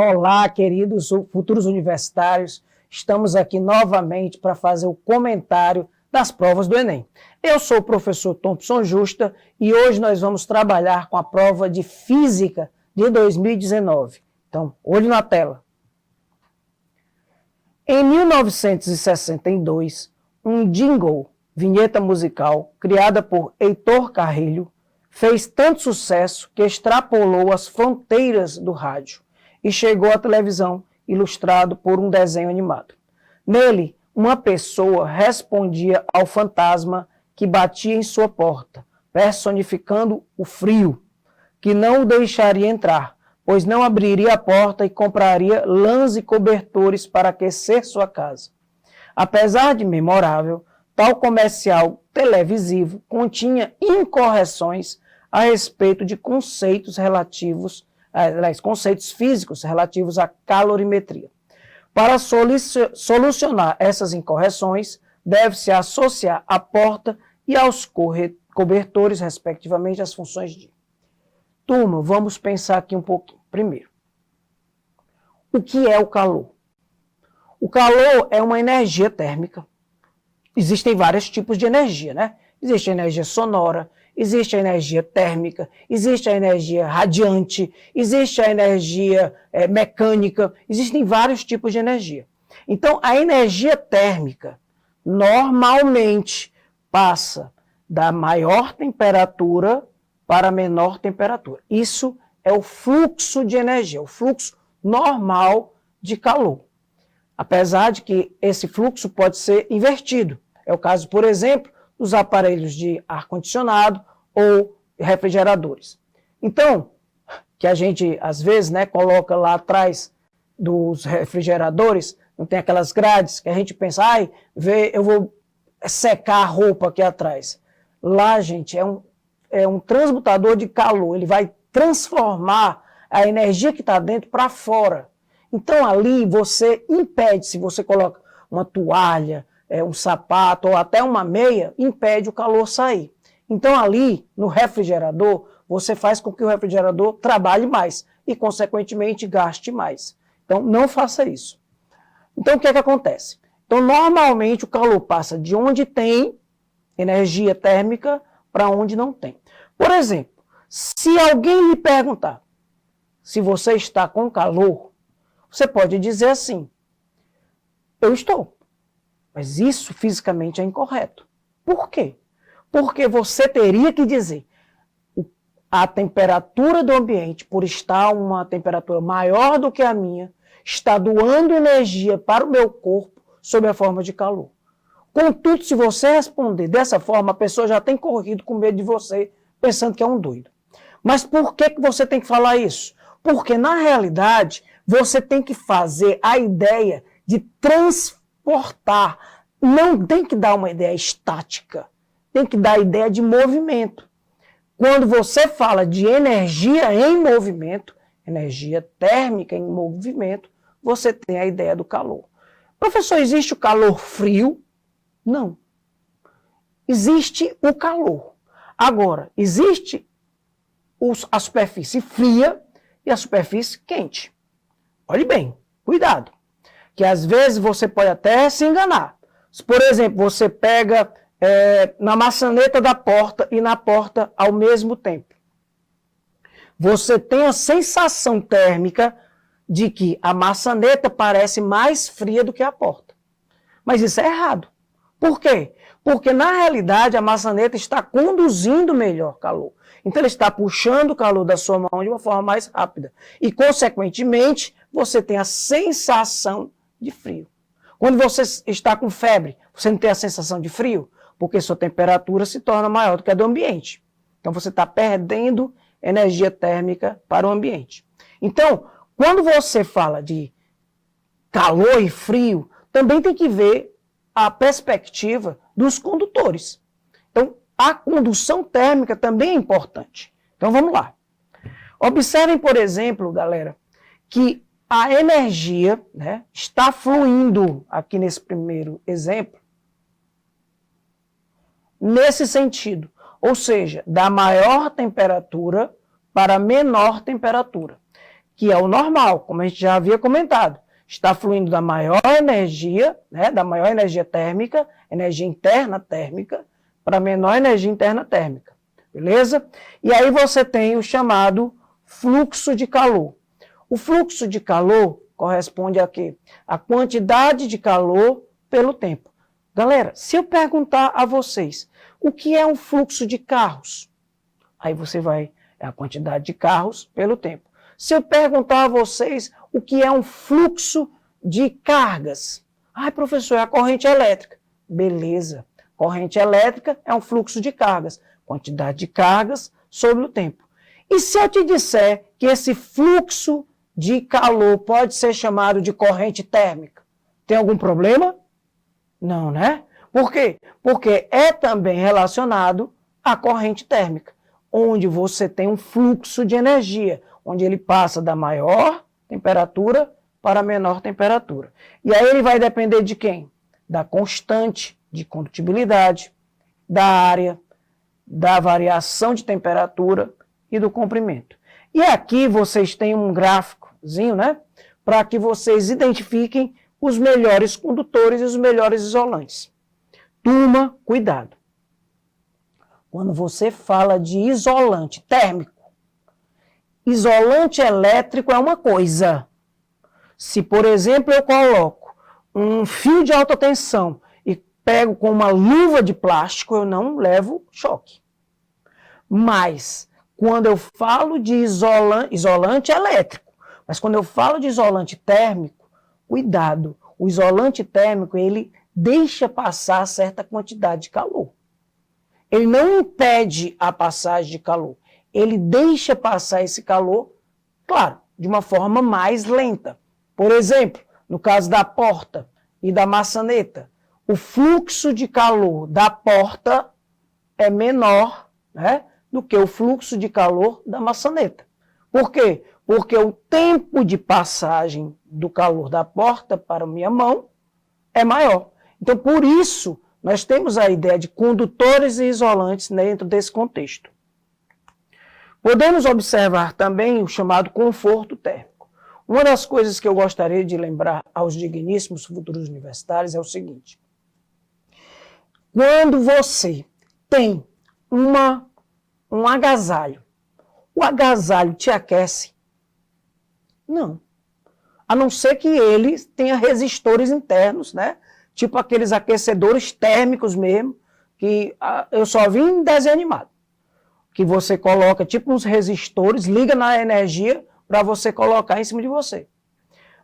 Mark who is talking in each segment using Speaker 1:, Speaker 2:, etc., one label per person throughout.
Speaker 1: Olá, queridos futuros universitários. Estamos aqui novamente para fazer o comentário das provas do Enem. Eu sou o professor Thompson Justa e hoje nós vamos trabalhar com a prova de Física de 2019. Então, olho na tela. Em 1962, um jingle, vinheta musical, criada por Heitor Carrilho, fez tanto sucesso que extrapolou as fronteiras do rádio e chegou à televisão, ilustrado por um desenho animado. Nele, uma pessoa respondia ao fantasma que batia em sua porta, personificando o frio, que não o deixaria entrar, pois não abriria a porta e compraria lãs e cobertores para aquecer sua casa. Apesar de memorável, tal comercial televisivo continha incorreções a respeito de conceitos físicos relativos à calorimetria. Para solucionar essas incorreções, deve-se associar à porta e aos cobertores, respectivamente, as funções de. Turma, vamos pensar aqui um pouquinho. Primeiro, o que é o calor? O calor é uma energia térmica. Existem vários tipos de energia, né? Existe a energia sonora, existe a energia térmica, existe a energia radiante, existe a energia mecânica, existem vários tipos de energia. Então, a energia térmica normalmente passa da maior temperatura para a menor temperatura. Isso é o fluxo de energia, o fluxo normal de calor. Apesar de que esse fluxo pode ser invertido. É o caso, por exemplo, dos aparelhos de ar-condicionado ou refrigeradores. Então, que a gente, às vezes, né, coloca lá atrás dos refrigeradores, não tem aquelas grades que a gente pensa, eu vou secar a roupa aqui atrás. Lá, gente, é um transmutador de calor, ele vai transformar a energia que está dentro para fora. Então, ali você impede, se você coloca uma toalha, um sapato ou até uma meia, impede o calor sair. Então, ali, no refrigerador, você faz com que o refrigerador trabalhe mais e, consequentemente, gaste mais. Então, não faça isso. Então, o que é que acontece? Então, normalmente, o calor passa de onde tem energia térmica para onde não tem. Por exemplo, se alguém lhe perguntar se você está com calor, você pode dizer assim, eu estou. Mas isso fisicamente é incorreto. Por quê? Porque você teria que dizer a temperatura do ambiente, por estar uma temperatura maior do que a minha, está doando energia para o meu corpo sob a forma de calor. Contudo, se você responder dessa forma, a pessoa já tem corrido com medo de você, pensando que é um doido. Mas por que você tem que falar isso? Porque, na realidade, você tem que fazer a ideia de transportar. Não tem que dar uma ideia estática, tem que dar a ideia de movimento. Quando você fala de energia em movimento, energia térmica em movimento, você tem a ideia do calor. Professor, existe o calor frio? Não. Existe o calor. Agora, existe a superfície fria e a superfície quente. Olhe bem, cuidado, que às vezes você pode até se enganar. Se, por exemplo, você pega na maçaneta da porta e na porta ao mesmo tempo, você tem a sensação térmica de que a maçaneta parece mais fria do que a porta. Mas isso é errado. Por quê? Porque, na realidade, a maçaneta está conduzindo melhor calor. Então, ele está puxando o calor da sua mão de uma forma mais rápida. E, consequentemente, você tem a sensação de frio. Quando você está com febre, você não tem a sensação de frio? Porque sua temperatura se torna maior do que a do ambiente. Então, você está perdendo energia térmica para o ambiente. Então, quando você fala de calor e frio, também tem que ver a perspectiva dos condutores. Então, a condução térmica também é importante. Então, vamos lá. Observem, por exemplo, galera, que a energia, né, está fluindo, aqui nesse primeiro exemplo, nesse sentido. Ou seja, da maior temperatura para a menor temperatura. que é o normal, como a gente já havia comentado. Está fluindo da maior energia, né, da maior energia térmica, energia interna térmica, para a menor energia interna térmica. Beleza? E aí você tem o chamado fluxo de calor. O fluxo de calor corresponde a quê? A quantidade de calor pelo tempo. Galera, se eu perguntar a vocês, o que é um fluxo de carros? Aí você vai, é a quantidade de carros pelo tempo. Se eu perguntar a vocês o que é um fluxo de cargas? Ai, professor, é a corrente elétrica. Beleza. Corrente elétrica é um fluxo de cargas. Quantidade de cargas sobre o tempo. E se eu te disser que esse fluxo de calor pode ser chamado de corrente térmica? Tem algum problema? Não, né? Por quê? Porque é também relacionado à corrente térmica, onde você tem um fluxo de energia, onde ele passa da maior temperatura para a menor temperatura. E aí ele vai depender de quem? Da constante de condutibilidade, da área, da variação de temperatura e do comprimento. E aqui vocês têm um gráficozinho, né? Para que vocês identifiquem os melhores condutores e os melhores isolantes. Turma, cuidado. Quando você fala de isolante térmico, isolante elétrico é uma coisa. Se, por exemplo, eu coloco um fio de alta tensão e pego com uma luva de plástico, eu não levo choque. Mas, quando eu falo de isolante elétrico, mas quando eu falo de isolante térmico, cuidado, o isolante térmico, ele deixa passar certa quantidade de calor. Ele não impede a passagem de calor, ele deixa passar esse calor, claro, de uma forma mais lenta. Por exemplo, no caso da porta e da maçaneta, o fluxo de calor da porta é menor, né, do que o fluxo de calor da maçaneta. Por quê? Porque o tempo de passagem do calor da porta para a minha mão é maior. Então, por isso, nós temos a ideia de condutores e isolantes dentro desse contexto. Podemos observar também o chamado conforto térmico. Uma das coisas que eu gostaria de lembrar aos digníssimos futuros universitários é o seguinte. Quando você tem um agasalho, o agasalho te aquece? Não. A não ser que ele tenha resistores internos, né? Tipo aqueles aquecedores térmicos mesmo, que eu só vi em desenho animado. Que você coloca tipo uns resistores, liga na energia para você colocar em cima de você.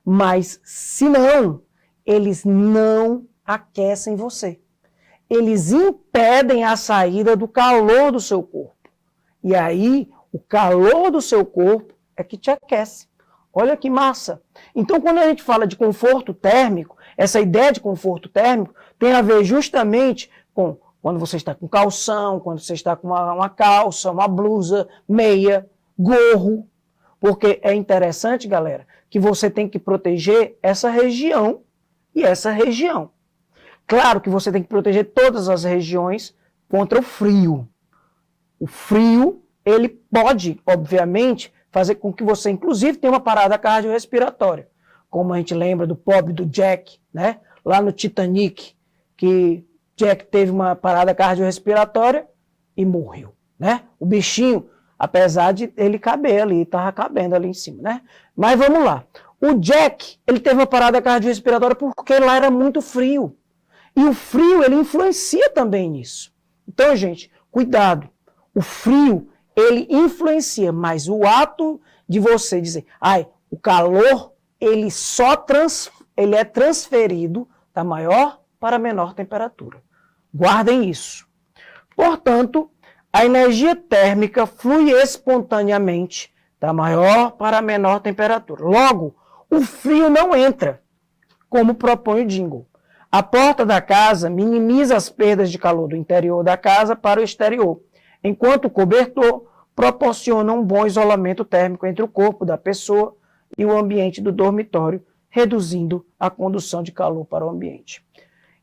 Speaker 1: Mas, se não, eles não aquecem você. Eles impedem a saída do calor do seu corpo. E aí, o calor do seu corpo é que te aquece. Olha que massa. Então, quando a gente fala de conforto térmico, essa ideia de conforto térmico tem a ver justamente com quando você está com calção, quando você está com uma calça, uma blusa, meia, gorro. Porque é interessante, galera, que você tem que proteger essa região e essa região. Claro que você tem que proteger todas as regiões contra o frio. O frio, ele pode, obviamente, fazer com que você, inclusive, tenha uma parada cardiorrespiratória. Como a gente lembra do pobre do Jack, né? Lá no Titanic, que Jack teve uma parada cardiorrespiratória e morreu, né? O bichinho, apesar de ele caber ali, estava cabendo ali em cima, né? Mas vamos lá. O Jack, ele teve uma parada cardiorrespiratória porque lá era muito frio. E o frio, ele influencia também nisso. Então, gente, cuidado. O frio, ele influencia, mas o ato de você dizer, ai, o calor, ele é transferido da maior para a menor temperatura. Guardem isso. Portanto, a energia térmica flui espontaneamente da maior para a menor temperatura. Logo, o frio não entra, como propõe o jingle. A porta da casa minimiza as perdas de calor do interior da casa para o exterior, enquanto o cobertor proporciona um bom isolamento térmico entre o corpo da pessoa e o ambiente do dormitório, reduzindo a condução de calor para o ambiente.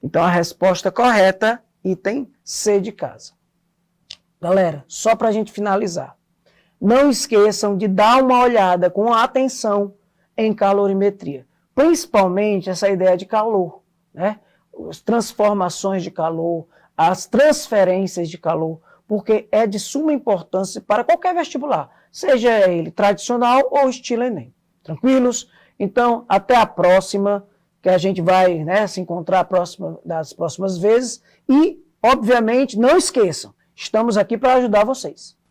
Speaker 1: Então, a resposta correta, item C de casa. Galera, só para a gente finalizar. não esqueçam de dar uma olhada com atenção em calorimetria, principalmente essa ideia de calor, né? As transformações de calor, as transferências de calor, porque é de suma importância para qualquer vestibular, seja ele tradicional ou estilo Enem. Tranquilos? Então, até a próxima, que a gente vai, né, se encontrar das próximas vezes. E, obviamente, não esqueçam, estamos aqui para ajudar vocês.